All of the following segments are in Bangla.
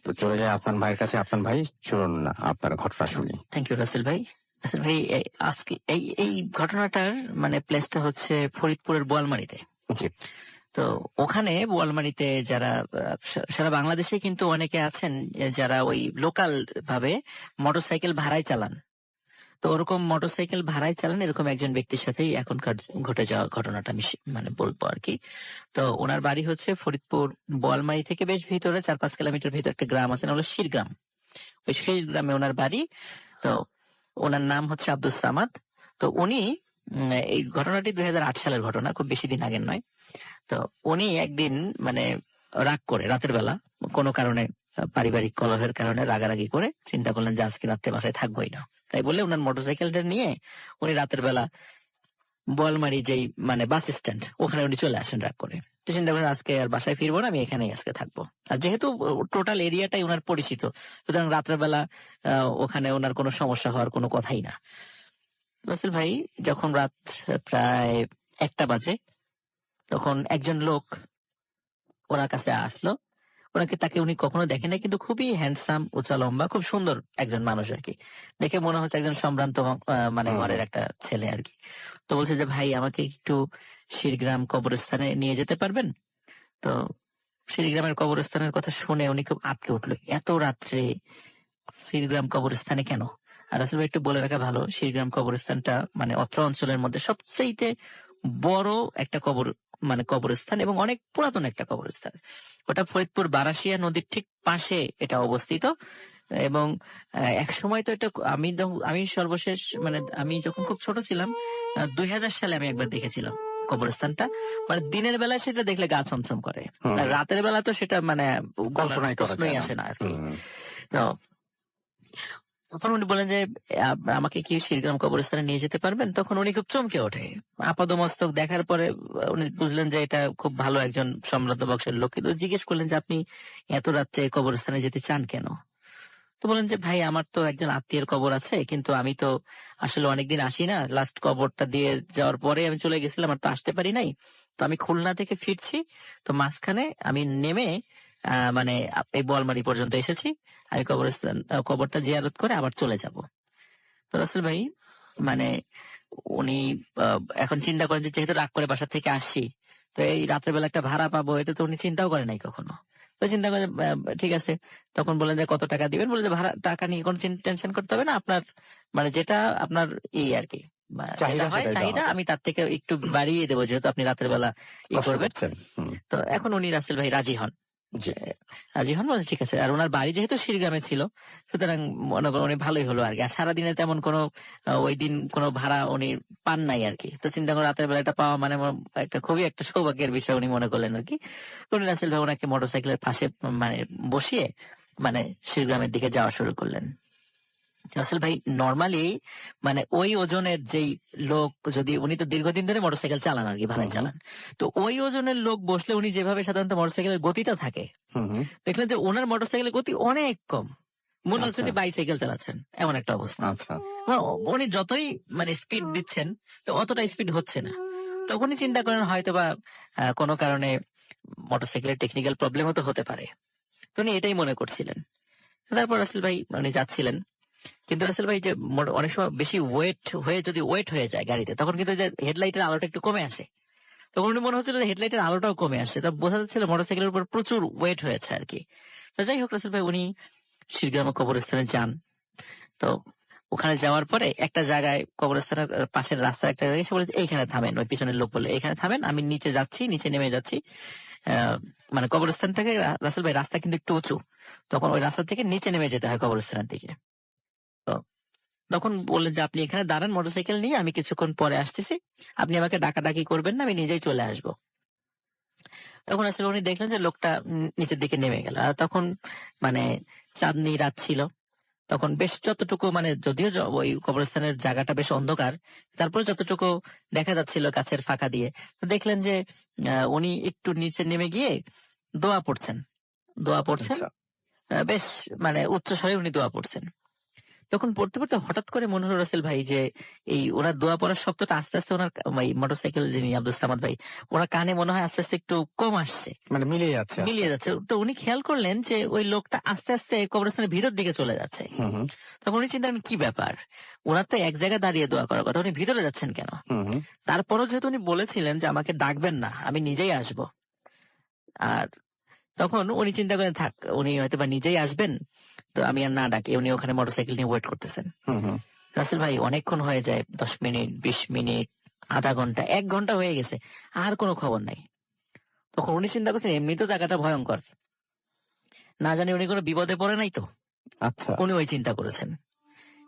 তো চলে যায় আফনান ভাইয়ের কাছে। আফনান ভাই, চলুন না আপনার ঘটনা শুনি। থ্যাংক ইউ রাসেল ভাই। রাসেল ভাই, আজকে এই ঘটনাটার মানে প্লেসটা হচ্ছে ফরিদপুরের বোয়ালমারীতে। জি। তো ওখানে বোয়ালমারীতে যারা সারা বাংলাদেশে কিন্তু অনেকে আছেন যারা ওই লোকাল ভাবে মোটরসাইকেল ভাড়ায় চালান। তো ওরকম মোটরসাইকেল ভাড়ায় চালান এরকম একজন ব্যক্তির সাথেই এখনকার ঘটে যাওয়া ঘটনাটা আমি মানে বলবো আর কি। তো ওনার বাড়ি হচ্ছে ফরিদপুর বোয়ালমারী থেকে বেশ ভিতরে 4-5 কিলোমিটার ভিতরে একটা গ্রাম আছে, হলো শিরগ্রাম। ওই শিরগ্রামে ওনার বাড়ি। তো ওনার নাম হচ্ছে আব্দুস সামাদ। তো উনি এই ঘটনাটি 2008 সালের ঘটনা, খুব বেশি দিন আগের নয়। তো উনি একদিন মানে রাগ করে রাতের বেলা কোনো কারণে, পারিবারিক কলহের কারণে রাগারাগি করে চিন্তা করলেন যে আজকে রাত্রে বাসায় থাকবোই না। তাই বলে ওনার মোটরসাইকেলটা নিয়ে উনি রাতের বেলা বোয়ালমারী যেই মানে বাস স্ট্যান্ড ওখানে উনি চলে আসেন রাগ করে। তো চিন্তা করেন আজকে আর বাসায় ফিরবো না, আমি এখানেই আজকে থাকবো। আর যেহেতু টোটাল এরিয়াটাই ওনার পরিচিত, সুতরাং রাত্রের বেলা ওখানে ওনার কোনো সমস্যা হওয়ার কোনো কথাই না। রাসেল ভাই, যখন রাত প্রায় 1টা বাজে তখন একজন লোক ওনার কাছে আসলো। তাকে উনি কখনো দেখেন নাই, কিন্তু খুবই হ্যান্ডসাম, উঁচা লম্বা, খুব সুন্দর একজন মানুষ আর কি। দেখে মনে হচ্ছে একজন সম্ভ্রান্ত মানে ঘরের একটা ছেলে আর কি। তো বলছে যে ভাই, আমাকে একটু শিরগ্রাম কবরস্থানে নিয়ে যেতে পারবেন? তো শিরগ্রামের কবরস্থানের কথা শুনে উনি খুব আঁতকে উঠলো, এত রাত্রে শিরগ্রাম কবরস্থানে কেন? আর আসলে একটু বলে রাখা ভালো, শিরগ্রাম কবরস্থানটা মানে অত্র অঞ্চলের মধ্যে সবচেয়ে বড় একটা কবরস্থান এবং অনেক পুরাতন একটা কবরস্থান। ওটা ফরিদপুর বারাসিয়া নদীর ঠিক পাশে এটা অবস্থিত। এবং এক সময় তো এটা আমি সর্বশেষ মানে আমি যখন খুব ছোট ছিলাম 2000 সালে আমি একবার দেখেছিলাম কবরস্থানটা। মানে দিনের বেলায় সেটা দেখলে গা ছমছম করে, আর রাতের বেলা তো সেটা মানে প্রশ্নই আসে না আর কি। তো তখন উনি বলেন যে আমাকে কি শিরগ্রাম কবরস্থানে নিয়ে যেতে পারবেন? তখন উনি খুব চমকে ওঠে। আপাদমস্তক দেখার পরে উনি বুঝলেন যে এটা খুব ভালো একজন সম্রাট বংশের লোক। কিন্তু জিজ্ঞেস করলেন যে আপনি এত রাত্রে কবরস্থানে যেতে চান কেন? তো বলেন যে ভাই, আমার তো একজন আত্মীয়ের কবর আছে, কিন্তু আমি তো আসলে অনেকদিন আসি না। লাস্ট কবরটা দিয়ে যাওয়ার পরে আমি চলে গেছিলাম, আর তো আসতে পারি নাই। তো আমি খুলনা থেকে ফিরছি, তো মাঝখানে আমি নেমে মানে এই বোয়ালমারী পর্যন্ত এসেছি। আমি কবরটা জিয়ারত করে আবার চলে যাব। তো রাসেল ভাই, মানে উনি এখন চিন্তা করেন যে যেহেতু রাগ করে বাসা থেকে আসছি, তো এই রাত্রেবেলা একটা ভাড়া পাবো, এটা তো উনি চিন্তাও করে নাই কখনো। তো চিন্তা করে ঠিক আছে। তখন বলেন যে কত টাকা দিবেন? বলে যে ভাড়া টাকা নিয়ে কোনো টেনশন করতে হবে না, আপনার মানে যেটা আপনার আর কি চাহিদা আমি তার থেকে একটু বাড়িয়ে দেবো, যেহেতু আপনি রাতের বেলা করবেন। তো এখন উনি রাসেল ভাই রাজি হন। বলে ঠিক আছে। আর ওনার বাড়ি যেহেতু শিরগ্রামে ছিল, সুতরাং মনে করেন উনি ভালোই হলো আর কি। আর সারাদিনে তেমন কোনো ওই দিন কোনো ভাড়া উনি পান নাই আর কি। তো চিন্তা করে রাতের বেলা একটা পাওয়া মানে একটা খুবই একটা সৌভাগ্যের বিষয় উনি মনে করলেন আর কি। উনি রাসেল ভাই ওনাকে মোটরসাইকেলের পাশে মানে বসিয়ে মানে শিরগ্রামের দিকে যাওয়া শুরু করলেন। রাসেল ভাই, নর্মালি মানে ওই ওজনের যেই লোক, যদি উনি তো দীর্ঘদিন ধরে মোটরসাইকেল চালান আর কি, ভাড়ায় চালান, তো ওই ওজনের লোক বসলে উনি যেভাবে সাধারণত মোটরসাইকেলের গতিটা থাকে, দেখলেন যে ওনার মোটরসাইকেলের গতি অনেক কম। মনে হচ্ছে উনি বাইসাইকেল চালাচ্ছেন, এমন একটা অবস্থা। উনি যতই মানে স্পিড দিচ্ছেন, তো অতটা স্পিড হচ্ছে না। তখনই চিন্তা করেন হয়তোবা কোনো কারণে মোটরসাইকেলের টেকনিক্যাল প্রবলেমও তো হতে পারে। তো উনি এটাই মনে করছিলেন। তারপর রাসেল ভাই উনি যাচ্ছিলেন। কিন্তু রাসেল ভাই, যে অনেক সময় বেশি ওয়েট হয়ে যায় গাড়িতে, তখন কিন্তু হেডলাইটের আলোটা একটু কমে আসে। তখন উনি মনে হচ্ছিল যে হেডলাইটের আলোটাও কমে আসে। তা বোঝা যাচ্ছিল মোটরসাইকেলের উপর প্রচুর ওয়েট হয়েছে আর কি। তো যাই হোক রাসেল ভাই, উনি শিরগ্রাম কবরস্থানে যান। তো ওখানে যাওয়ার পরে একটা জায়গায় কবরস্থানের পাশের রাস্তা একটা জায়গায় এসে বলে এইখানে থামেন। ওই পিছনের লোক বলে এখানে থামেন, আমি নিচে নেমে যাচ্ছি। মানে কবরস্থান থেকে রাসেল ভাই রাস্তা কিন্তু একটু উঁচু, তখন ওই রাস্তা থেকে নিচে নেমে যেতে হয় কবরস্থানের দিকে। তখন বললেন যে আপনি এখানে দাঁড়ান মোটরসাইকেল নিয়ে, আমি কিছুক্ষণ পরে আসতেছি, আপনি আমাকে ডাকাডাকি করবেন না, আমি নিজেই চলে আসবো। তখন আসলে উনি দেখলেন যে লোকটা নিচের দিকে নেমে গেল। আর তখন মানে চাঁদনি রাত ছিল, তখন বেশ যতটুকু মানে যদিও ওই কবরস্থানের জায়গাটা বেশ অন্ধকার, তারপরে যতটুকু দেখা যাচ্ছিল গাছের ফাঁকা দিয়ে, তো দেখলেন যে উনি একটু নিচে নেমে গিয়ে দোয়া পড়ছেন। বেশ মানে উচ্চ স্বরে উনি দোয়া পড়ছেন। তখন পড়তে পড়তে হঠাৎ করে মনে হলো রাসেল ভাই যে এই ওনার দোয়া পড়ার শব্দটা আস্তে আস্তে ওনার মোটরসাইকেল যিনি আব্দুল সামাদ ভাই, ওনার কানে মনে হয় আস্তে আস্তে একটু কম আসছে, মানে মিলিয়ে যাচ্ছে আস্তে মিলিয়ে আস্তে। যাচ্ছে। তো উনি খেয়াল করলেন যে ওই লোকটা আস্তে আস্তে কবরস্থানের ভিতর দিকে চলে যাচ্ছে। হুম হুম তখন উনি চিন্তা করলেন কি ব্যাপার, ওনার তো এক জায়গায় দাঁড়িয়ে দোয়া করার কথা, উনি ভিতরে যাচ্ছেন কেন? হুম হুম তারপরও যেহেতু উনি বলেছিলেন যে আমাকে ডাকবেন না, আমি নিজেই আসব। আর তখন উনি চিন্তা করেন থাক, উনি হয়তো বা নিজেই আসবেন, তো আমি আর না ডাকি। উনি ওখানে মোটরসাইকেল নিয়ে ওয়েট করতেছেন। হুম হুম রাসেল ভাই অনেকক্ষণ হয়ে যায়, 10 মিনিট, 20 মিনিট, আধা ঘন্টা, 1 ঘন্টা হয়ে গেছে, আর কোনো খবর নাই। তখন উনি চিন্তা করছেন এমনি তো জায়গাটা ভয়ঙ্কর, না জানি উনি কোনো বিপদে পড়ে নাই তো। আচ্ছা। উনি ওই চিন্তা করেছেন।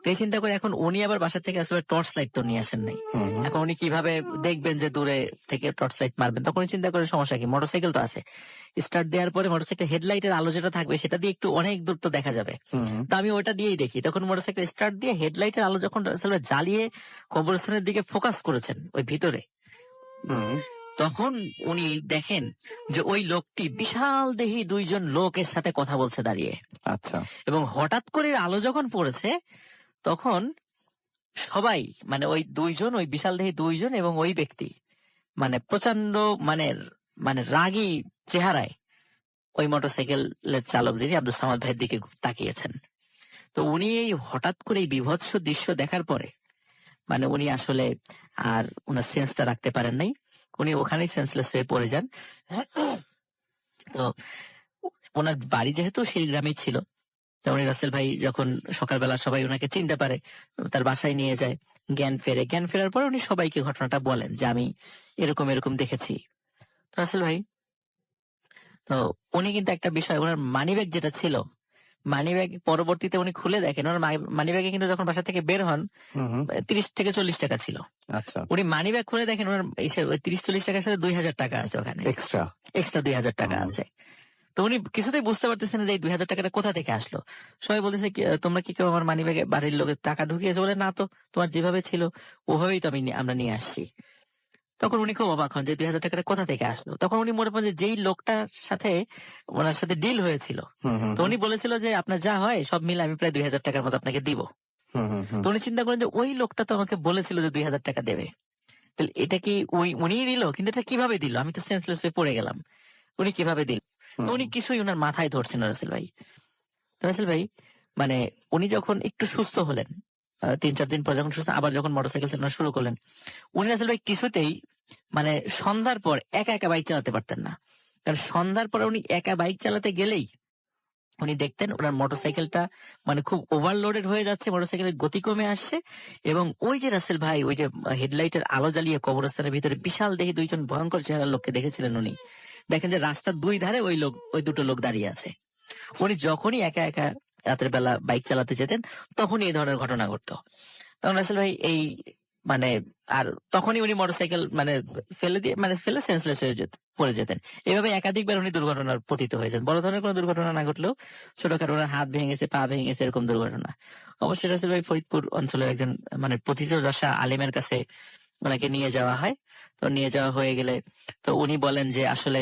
তো এই চিন্তা করে এখন উনি আবার বাসা থেকে আসলে টর্চ লাইট তো নিয়ে আসেন নাই। হুম হুম এখন উনি কিভাবে দেখবেন যে দূরে থেকে টর্চ লাইট মারবেন? তখন উনি চিন্তা করে সমস্যা কি, মোটরসাইকেল তো আছে। স্টার্ট দেওয়ার পরে মোটরসাইকেল হেডলাইটের আলো যেটা থাকবে সেটা দিয়ে একটু অনেক দূর তো দেখা যাবে। হুম হুম তো আমি ওটা দিয়েই দেখি। তখন মোটরসাইকেল স্টার্ট দিয়ে হেডলাইটের আলো যখন আসলে জ্বালিয়ে কবরস্থানের দিকে ফোকাস করেছেন ওই ভিতরে, হুম তখন উনি দেখেন যে ওই লোকটি বিশাল দেহী 2 জন লোকের সাথে কথা বলছে দাঁড়িয়ে। আচ্ছা। এবং হঠাৎ করে আলো যখন পড়েছে তখন সবাই, মানে ওই 2 জন, ওই বিশাল দেহী 2 জন এবং ওই ব্যক্তি, মানে প্রচন্ড, মানে মানে রাগী চেহারায় ওই মোটরসাইকেলের চালক যিনি আব্দুল সামাদ ভাইয়ের দিকে তাকিয়েছেন। তো উনি এই হঠাৎ করে এই বিভৎস দৃশ্য দেখার পরে, মানে উনি আসলে আর ওনার সেন্সটা রাখতে পারেন নাই। উনি ওখানেই সেন্সলেস হয়ে পড়ে যান। তো ওনার বাড়ি যেহেতু শিলগ্রামেই ছিল, তো উনি রাসেল ভাই যখন সকালবেলা সবাই ওনাকে চিনতে পারে, তার বাসায় নিয়ে যায়, জ্ঞান ফেরে। জ্ঞান ফেরার পর উনি সবাইকে ঘটনাটা বলেন যে আমি এরকম এরকম দেখেছি। রাসেল ভাই, তো উনি কিন্তু একটা বিষয়, ওনার মানিব্যাগ যেটা ছিল, মানিব্যাগ পরবর্তীতে উনি খুলে দেখেন, ওনার মানিব্যাগে কিন্তু যখন বাসা থেকে বের হন হুম হুম 30 থেকে 40 টাকা ছিল। আচ্ছা। উনি মানিব্যাগ খুলে দেখেন ওনার ওই 30-40 টাকার সাথে 2000 টাকা আছে ওখানে, এক্সট্রা। এক্সট্রা 2000 টাকা হুম আছে। তো উনি কিছুতেই বুঝতে পারতেছেন না যে এই 2000 টাকাটা কোথা থেকে আসলো। সবাই বলতেছে তোমরা কি কেউ আমার মানিব্যাগে বাড়ির লোকের টাকা ঢুকিয়েছে? বলে না তো, তোমার যেভাবে ছিল ওভাবেই তো আমরা নিয়ে আসছি। তখন উনি খুব অবাক হন যে 2000 টাকাটা কোথা থেকে আসলো। তখন উনি মনে পড়েন যে যেই লোকটার সাথে ওনার সাথে ডিল হয়েছিল, হুম হুম তো উনি বলেছিল যে আপনার যা হয় সব মিলে আমি প্রায় 2000 টাকার মতো আপনাকে দিব। হুম হুম হুম তো উনি চিন্তা করেন যে ওই লোকটা তো আমাকে বলেছিল যে 2000 টাকা দেবে, তাহলে এটা কি ওই উনিই দিল? কিন্তু এটা কিভাবে দিল? আমি তো সেন্সলেস হয়ে পড়ে গেলাম, উনি কিভাবে দিল? তো হুম উনি কিছুই ওনার মাথায় ধরছেন না রাসেল ভাই। তো রাসেল ভাই, মানে উনি যখন একটু সুস্থ হলেন, 3-4 দিন পর যখন সুস্থ, আবার যখন মোটরসাইকেল চালানো শুরু করলেন, উনি রাসেল ভাই কিছুতেই, মানে সন্ধ্যার পর একা একা বাইক চালাতে পারতেন না। কারণ সন্ধ্যার পরে উনি একা বাইক চালাতে গেলেই উনি দেখতেন ওনার মোটরসাইকেলটা, মানে খুব ওভারলোডেড হয়ে যাচ্ছে, মোটরসাইকেলের গতি কমে আসছে। এবং ওই যে রাসেল ভাই, ওই যে হেডলাইটের আলো জ্বালিয়ে কবরস্থানের ভিতরে বিশাল দেহী 2 জন ভয়ঙ্কর চেহারার লোককে দেখেছিলেন উনি, দেখেন যে রাস্তার 2 ধারে ওই দুটো লোক দাঁড়িয়ে আছে। উনি যখনই একা একা রাতের বেলা বাইক চালাতে যেতেন তখনই এই ধরনের ঘটনা ঘটতো। তখন রাসেল ভাই এই, মানে, আর তখনই উনি মোটরসাইকেল মানে ফেলে দিয়ে, মানে ফেলে সেন্সলেস হয়ে পড়ে যেতেন। এভাবে একাধিকবার উনি দুর্ঘটনার পতিত হয়েছেন। বড় ধরনের কোনো দুর্ঘটনা না ঘটলেও ছোটখাটো ওনার হাত ভেঙেছে, পা ভেঙেছে, এরকম দুর্ঘটনা। অবশ্যই রাসেল ভাই ফরিদপুর অঞ্চলের একজন, মানে প্রথিতযশা আলিমের কাছে ওনাকে নিয়ে যাওয়া হয়। তো নিয়ে যাওয়া হয়ে গেলে তো উনি বলেন যে আসলে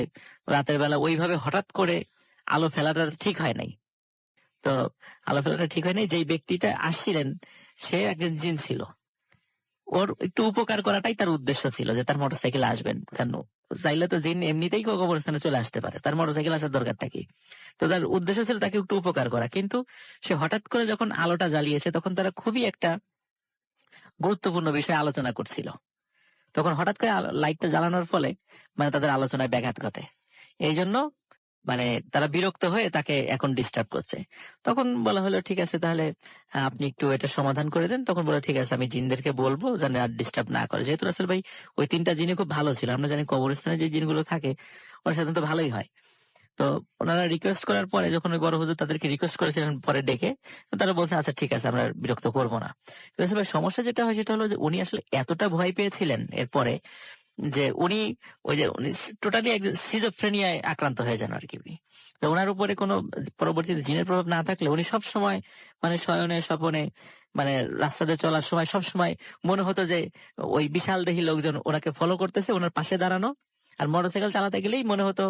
রাতের বেলা ওইভাবে হঠাৎ করে আলো ফেলাটা ঠিক হয় নাই। তো আলো ফেলাটা ঠিক হয় নাই, যেই ব্যক্তিটা আসছিলেন সে একজন জিন ছিল। ওর একটু উপকার করাটাই তার উদ্দেশ্য ছিল, যে তার মোটরসাইকেল আসবেন কেন, চাইলে তো জিন এমনিতেই কবরস্থানে চলে আসতে পারে, তার মোটরসাইকেল আসার দরকারটা কি? তো তার উদ্দেশ্য ছিল তাকে একটু উপকার করা। কিন্তু সে হঠাৎ করে যখন আলোটা জ্বালিয়েছে তখন তারা খুবই একটা গুরুত্বপূর্ণ বিষয়ে আলোচনা করছিল। তখন হঠাৎ করে লাইটটা জ্বালানোর ফলে, মানে তাদের আলোচনায় ব্যাঘাত ঘটে। এই জন্য, মানে তারা বিরক্ত হয়ে তাকে এখন ডিস্টার্ব করছে। তখন বলা হলো ঠিক আছে তাহলে আপনি একটু এটা সমাধান করে দেন। তখন বলে ঠিক আছে আমি জিনদেরকে বলবো যেন আর ডিস্টার্ব না করে। যেহেতু রাসেল ভাই ওই 3টা জিনই খুব ভালো ছিল, আমরা জানি কবরস্থানে যে জিনগুলো থাকে ওরা সাধারণত ভালোই হয়। তো ওনারা রিকোয়েস্ট করার পরে, যখন ওই বড় হুজুর তাদেরকে রিকোয়েস্ট করেছিলেন পরে ডেকে, তো তারা বলছে আচ্ছা ঠিক আছে আমরা আর বিরক্ত করবো না। রাসেল ভাই সমস্যা যেটা হয় সেটা হলো যে উনি আসলে এতটা ভয় পেয়েছিলেন এরপরে, যে উনি ওই যে উনি টোটালি একজন সিজোফ্রেনিয়ায় আক্রান্ত হয়ে যান আর কি। তো ওনার উপরে কোনো পরবর্তীতে জিনের প্রভাব না থাকলে উনি সব সময়, মানে শয়নে স্বপনে, মানে রাস্তাতে চলার সময় সব সময় মনে হতো যে ওই বিশাল দেহী লোকজন ওনাকে ফলো করতেছে, ওনার পাশে দাঁড়ানো, আর মোটরসাইকেল চালাতে গেলেই মনে হতো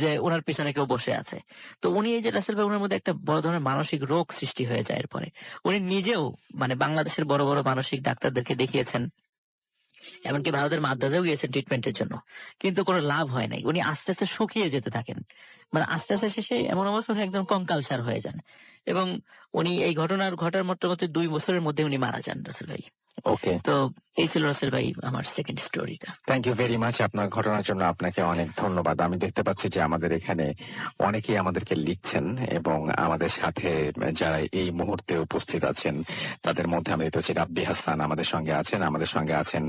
যে ওনার পিছনে কেউ বসে আছে। তো উনি এই যে রাসেল ভাই, ওনার মধ্যে একটা বড় ধরনের মানসিক রোগ সৃষ্টি হয়ে যায় এরপরে। উনি নিজেও মানে বাংলাদেশের বড় বড় মানসিক ডাক্তারদেরকে দেখিয়েছেন, এমনকি ভারতের মাদ্রাজেও গিয়েছেন ট্রিটমেন্টের জন্য, কিন্তু কোনো লাভ হয় নাই। উনি আস্তে আস্তে শুকিয়ে যেতে থাকেন, মানে আস্তে আস্তে শেষে এমন অবস্থা উনি একদম কঙ্কালসার হয়ে যান। এবং উনি এই ঘটার মোটামুটি 2 বছরের মধ্যে উনি মারা যান রাসেল ভাই। ওকে, তো এই ছিল রাসেল ভাই আমার সেকেন্ড স্টোরিটা। Thank you very much. আপনার ঘটনার জন্য আপনাকে অনেক ধন্যবাদ। আমি দেখতে পাচ্ছি যে আমাদের এখানে অনেকেই আমাদেরকে লিখছেন এবং আমাদের সাথে যারা এই মুহূর্তে উপস্থিত আছেন তাদের মধ্যে আমি দেখতে পাচ্ছি রাব্বি হাসান আমাদের সঙ্গে আছেন, আমাদের সঙ্গে আছেন